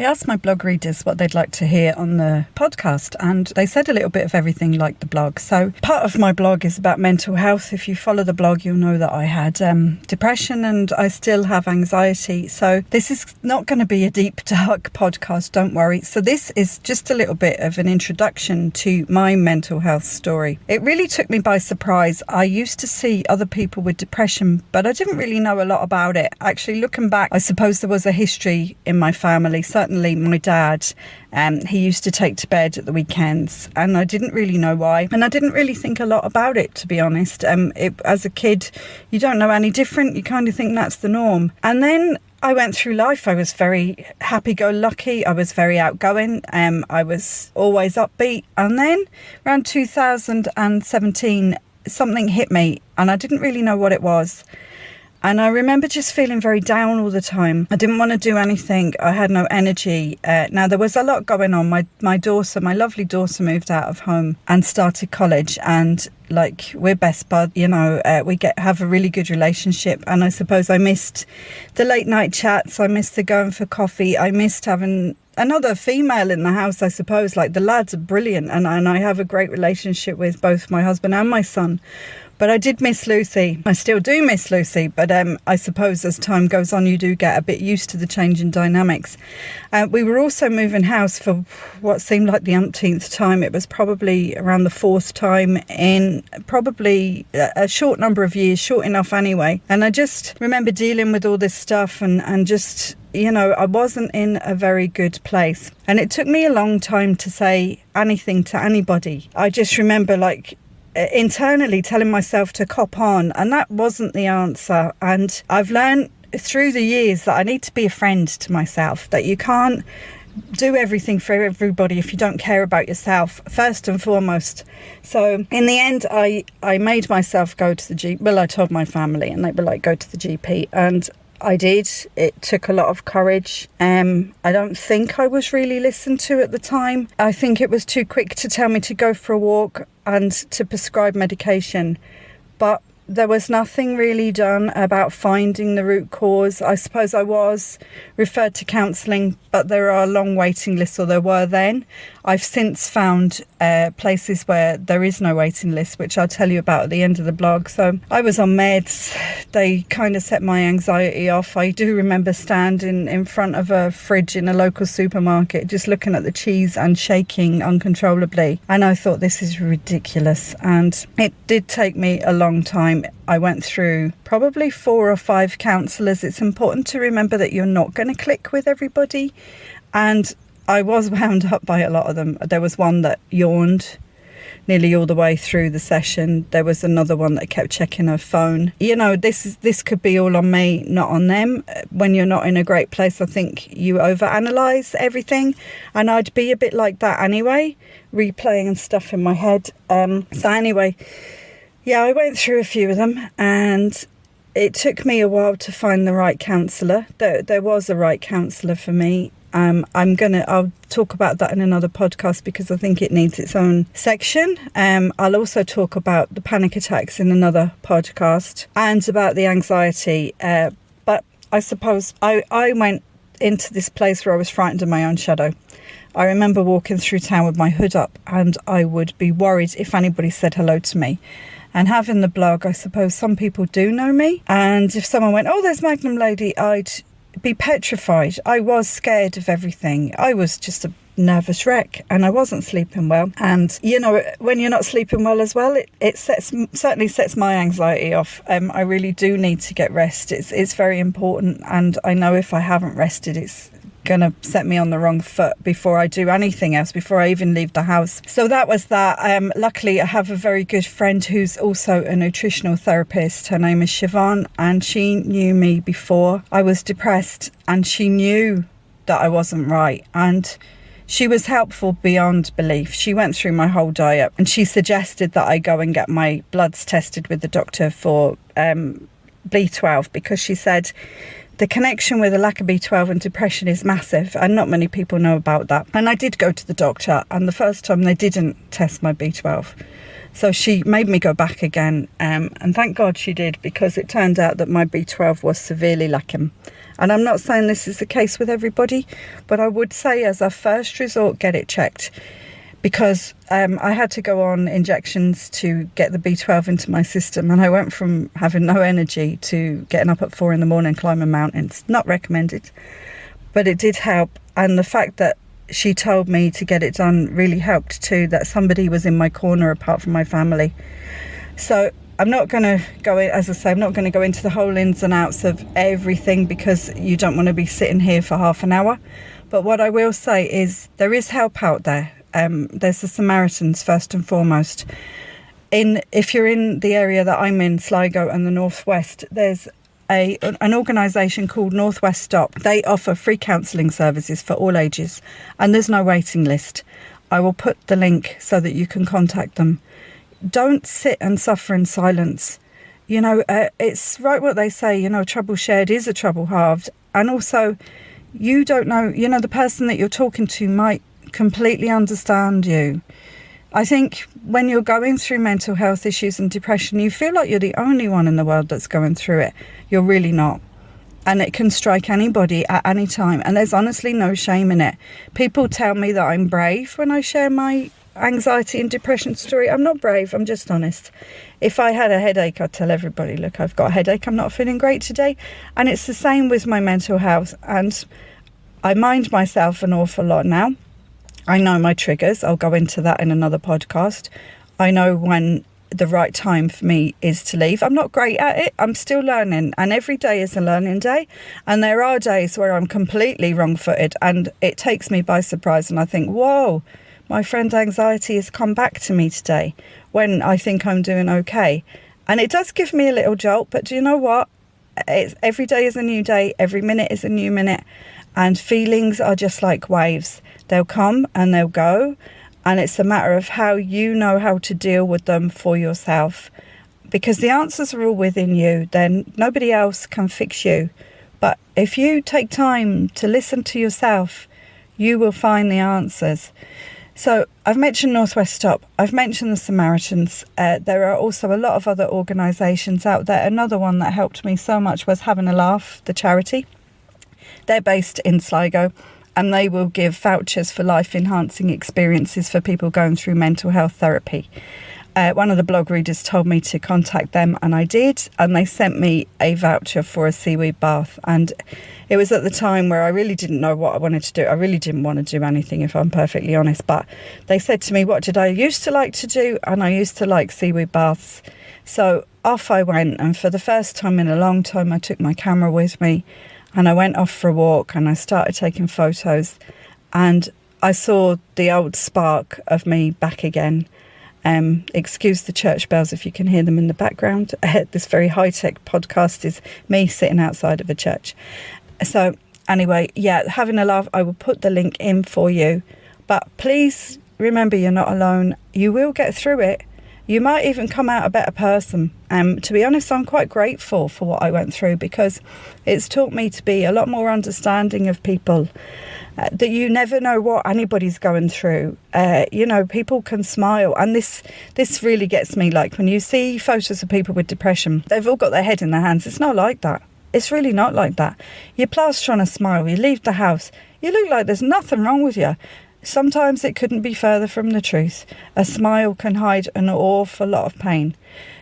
I asked my blog readers what they'd like to hear on the podcast, and they said a little bit of everything like the blog. So part of my blog is about mental health. If you follow the blog, you'll know that I had depression and I still have anxiety. So this is not going to be a deep, dark podcast, don't worry. So this is just a little bit of an introduction to my mental health story. It really took me by surprise. I used to see other people with depression, but I didn't really know a lot about it. Actually, looking back, I suppose there was a history in my family. Certainly my dad, he used to take to bed at the weekends, and I didn't really know why. And I didn't really think a lot about it, to be honest. As a kid, you don't know any different. You kind of think that's the norm. And then I went through life. I was very happy-go-lucky. I was very outgoing. I was always upbeat. And then around 2017, something hit me, and I didn't really know what it was. And I remember just feeling very down all the time. I didn't want to do anything. I had no energy. Now, there was a lot going on. My lovely daughter moved out of home and started college. And we're best bud, we have a really good relationship. And I suppose I missed the late night chats. I missed the going for coffee. I missed having another female in the house, I suppose. The lads are brilliant. And I have a great relationship with both my husband and my son. But I did miss Lucy. I still do miss Lucy. But I suppose as time goes on, you do get a bit used to the change in dynamics. We were also moving house for what seemed like the umpteenth time. It was probably around the fourth time in probably a short number of years, short enough anyway. And I just remember dealing with all this stuff and just, I wasn't in a very good place. And it took me a long time to say anything to anybody. I just remember internally telling myself to cop on, and that wasn't the answer. And I've learned through the years that I need to be a friend to myself, that you can't do everything for everybody if you don't care about yourself first and foremost. So in the end, I made myself go to the GP. Well, I told my family, and they were like, go to the GP, and I did. It took a lot of courage. I don't think I was really listened to at the time. I think it was too quick to tell me to go for a walk and to prescribe medication. But there was nothing really done about finding the root cause. I suppose I was referred to counselling, but there are long waiting lists, or there were then. I've since found places where there is no waiting list, which I'll tell you about at the end of the blog. So I was on meds. They kind of set my anxiety off. I do remember standing in front of a fridge in a local supermarket, just looking at the cheese and shaking uncontrollably. And I thought, this is ridiculous. And it did take me a long time. I went through probably 4 or 5 counsellors. It's important to remember that you're not going to click with everybody. And I was wound up by a lot of them. There was one that yawned nearly all the way through the session. There was another one that kept checking her phone. This could be all on me, not on them. When you're not in a great place, I think you overanalyze everything. And I'd be a bit like that anyway, replaying stuff in my head. So anyway, yeah, I went through a few of them, and it took me a while to find the right counsellor. There was a right counsellor for me. I'll talk about that in another podcast because I think it needs its own section. I'll also talk about the panic attacks in another podcast and about the anxiety. But I suppose I went into this place where I was frightened of my own shadow. I remember walking through town with my hood up, and I would be worried if anybody said hello to me. And having the blog, I suppose some people do know me. And if someone went, oh, there's Magnum Lady, I'd be petrified. I was scared of everything. I was just a nervous wreck, and I wasn't sleeping well. And when you're not sleeping well as well, it certainly sets my anxiety off. I really do need to get rest. It's very important, and I know if I haven't rested, it's gonna set me on the wrong foot before I do anything else, before I even leave the house. So that was that. Luckily, I have a very good friend who's also a nutritional therapist. Her name is Siobhan, and she knew me before I was depressed, and she knew that I wasn't right, and she was helpful beyond belief. She went through my whole diet, and she suggested that I go and get my bloods tested with the doctor for B12, because she said the connection with a lack of B12 and depression is massive, and not many people know about that. And I did go to the doctor, and the first time they didn't test my B12. So she made me go back again, and thank God she did, because it turned out that my B12 was severely lacking. And I'm not saying this is the case with everybody, but I would say as a first resort, get it checked. Because I had to go on injections to get the B12 into my system, and I went from having no energy to getting up at 4 a.m, climbing mountains. Not recommended, but it did help. And the fact that she told me to get it done really helped too, that somebody was in my corner apart from my family. So I'm not going to go in, as I say, I'm not going to go into the whole ins and outs of everything, because you don't want to be sitting here for half an hour. But what I will say is there is help out there. There's the Samaritans first and foremost. If you're in the area that I'm in, Sligo and the Northwest, there's an organisation called Northwest Stop. They offer free counselling services for all ages, and there's no waiting list. I will put the link so that you can contact them. Don't sit and suffer in silence. It's right what they say, trouble shared is a trouble halved. And also, you don't know, the person that you're talking to might completely understand you. I think when you're going through mental health issues and depression, you feel like you're the only one in the world that's going through it. You're really not. And it can strike anybody at any time. And there's honestly no shame in it. People tell me that I'm brave when I share my anxiety and depression story. I'm not brave, I'm just honest. If I had a headache, I'd tell everybody, look, I've got a headache, I'm not feeling great today. And it's the same with my mental health. And I mind myself an awful lot now. I know my triggers. I'll go into that in another podcast. I know when the right time for me is to leave. I'm not great at it. I'm still learning, and every day is a learning day. And there are days where I'm completely wrong-footed and it takes me by surprise, and I think, whoa, my friend anxiety has come back to me today when I think I'm doing okay. And it does give me a little jolt, but do you know what? Every day is a new day. Every minute is a new minute. And feelings are just like waves. They'll come and they'll go. And it's a matter of how you know how to deal with them for yourself. Because the answers are all within you. Then nobody else can fix you. But if you take time to listen to yourself, you will find the answers. So I've mentioned Northwest Stop. I've mentioned the Samaritans. There are also a lot of other organisations out there. Another one that helped me so much was Having a Laugh, the charity. They're based in Sligo, and they will give vouchers for life-enhancing experiences for people going through mental health therapy. One of the blog readers told me to contact them, and I did, and they sent me a voucher for a seaweed bath. And it was at the time where I really didn't know what I wanted to do. I really didn't want to do anything, if I'm perfectly honest, but they said to me, what did I used to like to do? And I used to like seaweed baths. So off I went, and for the first time in a long time, I took my camera with me. And I went off for a walk and I started taking photos, and I saw the old spark of me back again. Excuse the church bells if you can hear them in the background. This very high-tech podcast is me sitting outside of a church. So anyway, yeah, Having a Laugh, I will put the link in for you. But please remember, you're not alone. You will get through it. You might even come out a better person. To be honest, I'm quite grateful for what I went through, because it's taught me to be a lot more understanding of people, that you never know what anybody's going through. People can smile. And this really gets me, like when you see photos of people with depression, they've all got their head in their hands. It's not like that. It's really not like that. You're plaster on a smile. You leave the house. You look like there's nothing wrong with you. Sometimes it couldn't be further from the truth. A smile can hide an awful lot of pain.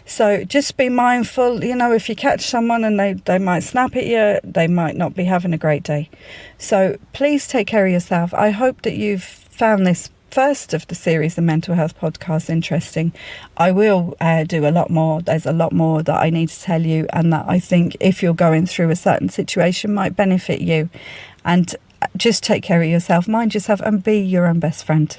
So just be mindful, if you catch someone and they might snap at you, they might not be having a great day. So please take care of yourself. I hope that you've found this first of the series, the mental health podcast, interesting. I will do a lot more. There's a lot more that I need to tell you, and that I think if you're going through a certain situation might benefit you. And just take care of yourself, mind yourself, and be your own best friend.